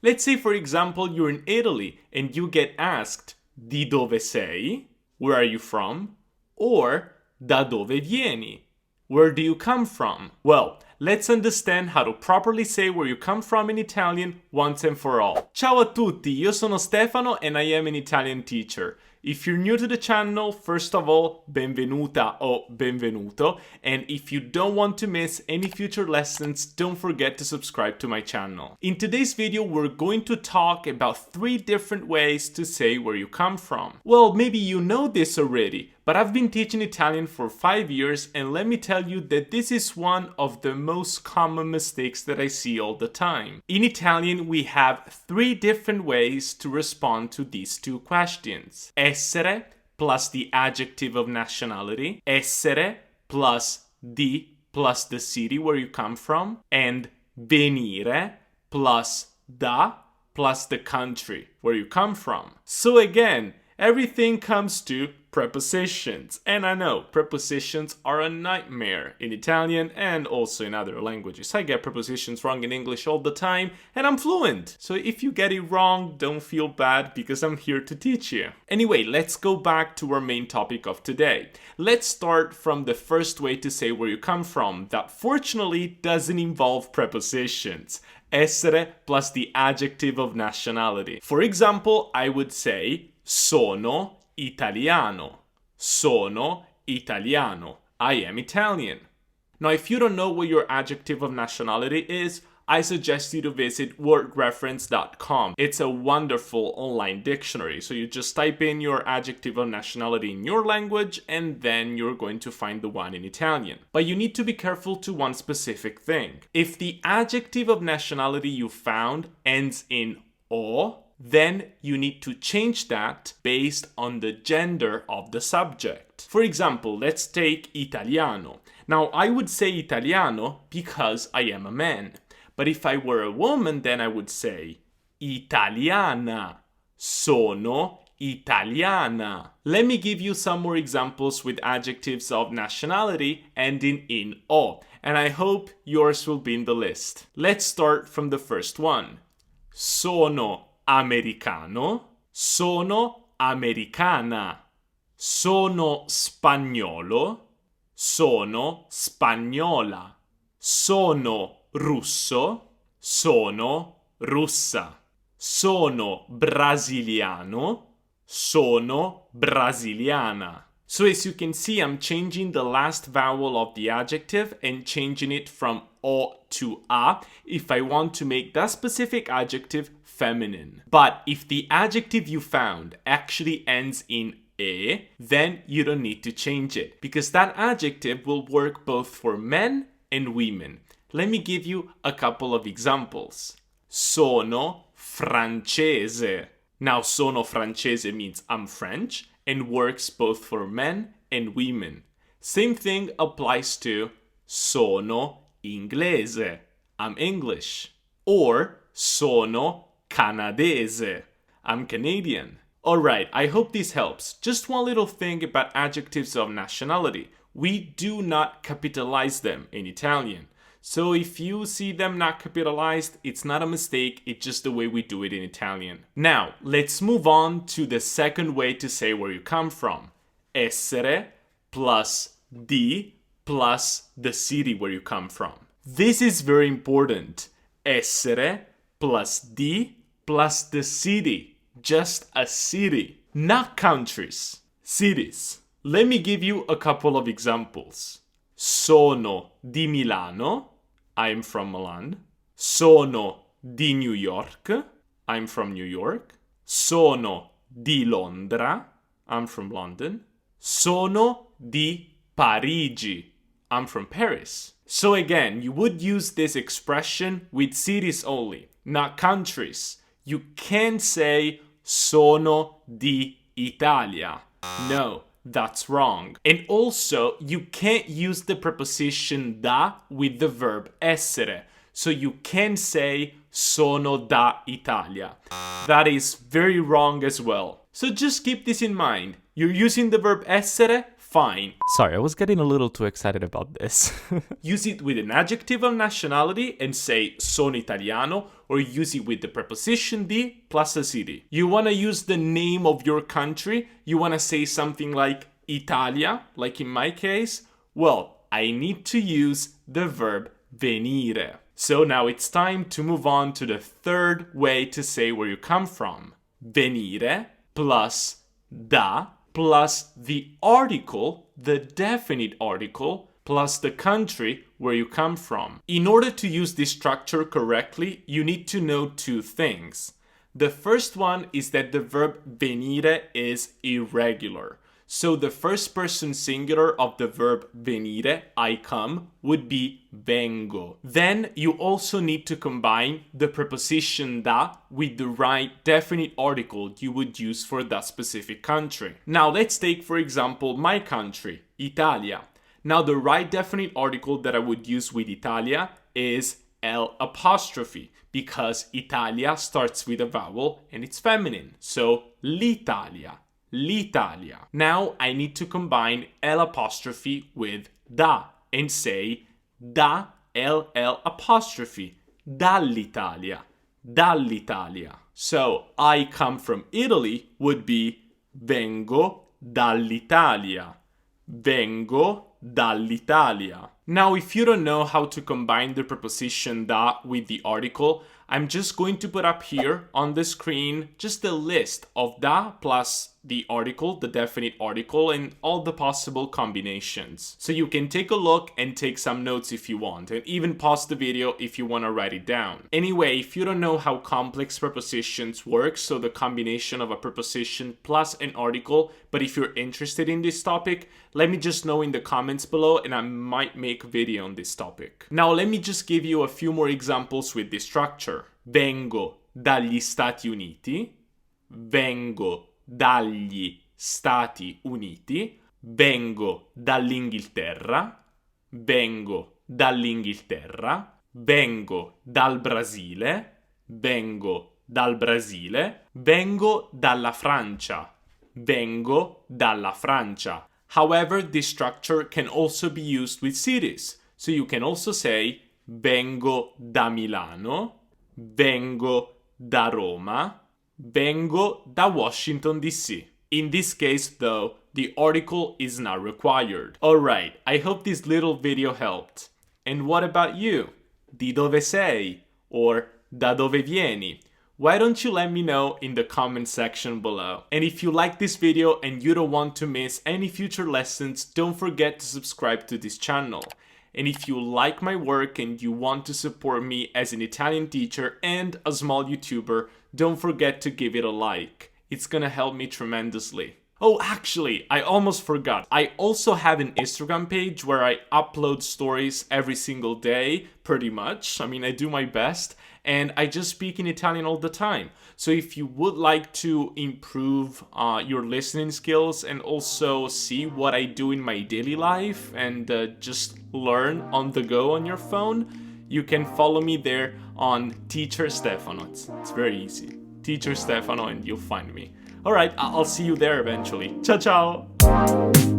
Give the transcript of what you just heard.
Let's say, for example, you're in Italy and you get asked, di dove sei? Where are you from? Or, da dove vieni? Where do you come from? Well, let's understand how to properly say where you come from in Italian once and for all. Ciao a tutti, io sono Stefano and I am an Italian teacher. If you're new to the channel, first of all, benvenuta o benvenuto, and if you don't want to miss any future lessons, don't forget to subscribe to my channel. In today's video, we're going to talk about 3 different ways to say where you come from. Well, maybe you know this already, but I've been teaching Italian for 5 years, and let me tell you that this is one of the most common mistakes that I see all the time. In Italian, we have 3 different ways to respond to these 2 questions. Essere plus the adjective of nationality, essere plus di plus the city where you come from, and venire plus da plus the country where you come from. So again, everything comes to prepositions. And I know, prepositions are a nightmare in Italian and also in other languages. I get prepositions wrong in English all the time, and I'm fluent. So if you get it wrong, don't feel bad because I'm here to teach you. Anyway, let's go back to our main topic of today. Let's start from the first way to say where you come from that fortunately doesn't involve prepositions. Essere plus the adjective of nationality. For example, I would say sono italiano. Sono italiano. I am Italian. Now, if you don't know what your adjective of nationality is, I suggest you to visit wordreference.com. It's a wonderful online dictionary. So you just type in your adjective of nationality in your language, and then you're going to find the one in Italian. But you need to be careful to one specific thing. If the adjective of nationality you found ends in o, then you need to change that based on the gender of the subject. For example, let's take italiano. Now, I would say italiano because I am a man. But if I were a woman, then I would say italiana. Sono italiana. Let me give you some more examples with adjectives of nationality ending in o, and I hope yours will be in the list. Let's start from the first one. Sono americano, sono americana, sono spagnolo, sono spagnola, sono russo, sono russa, sono brasiliano, sono brasiliana. So as you can see, I'm changing the last vowel of the adjective and changing it from o to a if I want to make that specific adjective feminine. But if the adjective you found actually ends in e, then you don't need to change it because that adjective will work both for men and women. Let me give you a couple of examples. Sono francese. Now, sono francese means I'm French and works both for men and women. Same thing applies to sono inglese. I'm English. Or sono canadese. I'm Canadian. Alright, I hope this helps. Just one little thing about adjectives of nationality. We do not capitalize them in Italian. So if you see them not capitalized, it's not a mistake, it's just the way we do it in Italian. Now, let's move on to the second way to say where you come from. Essere plus di plus the city where you come from. This is very important. Essere plus di plus the city. Just a city. Not countries. Cities. Let me give you a couple of examples. Sono di Milano. I'm from Milan. Sono di New York. I'm from New York. Sono di Londra. I'm from London. Sono di Parigi. I'm from Paris. So again, you would use this expression with cities only, not countries. You can't say sono di Italia. No. That's wrong. And also, you can't use the preposition da with the verb essere. So you can say sono da Italia. That is very wrong as well. So just keep this in mind. You're using the verb essere? Fine. Sorry, I was getting a little too excited about this. Use it with an adjective of nationality and say sono italiano, or use it with the preposition di plus a city. You want to use the name of your country. You want to say something like Italia, like in my case. Well, I need to use the verb venire. So now it's time to move on to the third way to say where you come from. Venire plus da plus the article, the definite article, plus the country where you come from. In order to use this structure correctly, you need to know two things. The first one is that the verb venire is irregular. So the first person singular of the verb venire, I come, would be vengo. Then you also need to combine the preposition da with the right definite article you would use for that specific country. Now let's take, for example, my country, Italia. Now the right definite article that I would use with Italia is L apostrophe, because Italia starts with a vowel and it's feminine. So l'Italia. L'Italia. Now I need to combine L apostrophe with da and say da LL apostrophe. Dall'Italia. Dall'Italia. So I come from Italy would be vengo dall'Italia. Vengo dall'Italia. Now, if you don't know how to combine the preposition da with the article, I'm just going to put up here on the screen just a list of da plus the article, the definite article, and all the possible combinations. So you can take a look and take some notes if you want, and even pause the video if you want to write it down. Anyway, if you don't know how complex prepositions work, so the combination of a preposition plus an article, but if you're interested in this topic, let me just know in the comments below and I might make a video on this topic. Now let me just give you a few more examples with this structure. Vengo dagli Stati Uniti. Vengo dagli Stati Uniti. Vengo dall'Inghilterra. Vengo dall'Inghilterra. Vengo dal Brasile. Vengo dal Brasile. Vengo dalla Francia. Vengo dalla Francia. However, this structure can also be used with cities. So you can also say vengo da Milano, vengo da Roma, vengo da Washington DC. In this case though, the article is not required. Alright, I hope this little video helped. And what about you? Di dove sei? Or da dove vieni? Why don't you let me know in the comment section below? And if you like this video and you don't want to miss any future lessons, don't forget to subscribe to this channel. And if you like my work and you want to support me as an Italian teacher and a small YouTuber, don't forget to give it a like. It's gonna help me tremendously. Oh, actually, I almost forgot. I also have an Instagram page where I upload stories every single day, pretty much. I mean, I do my best. And I just speak in Italian all the time. So if you would like to improve your listening skills and also see what I do in my daily life and just learn on the go on your phone, you can follow me there on Teacher Stefano. It's very easy. Teacher Stefano and you'll find me. Alright, I'll see you there eventually. Ciao ciao!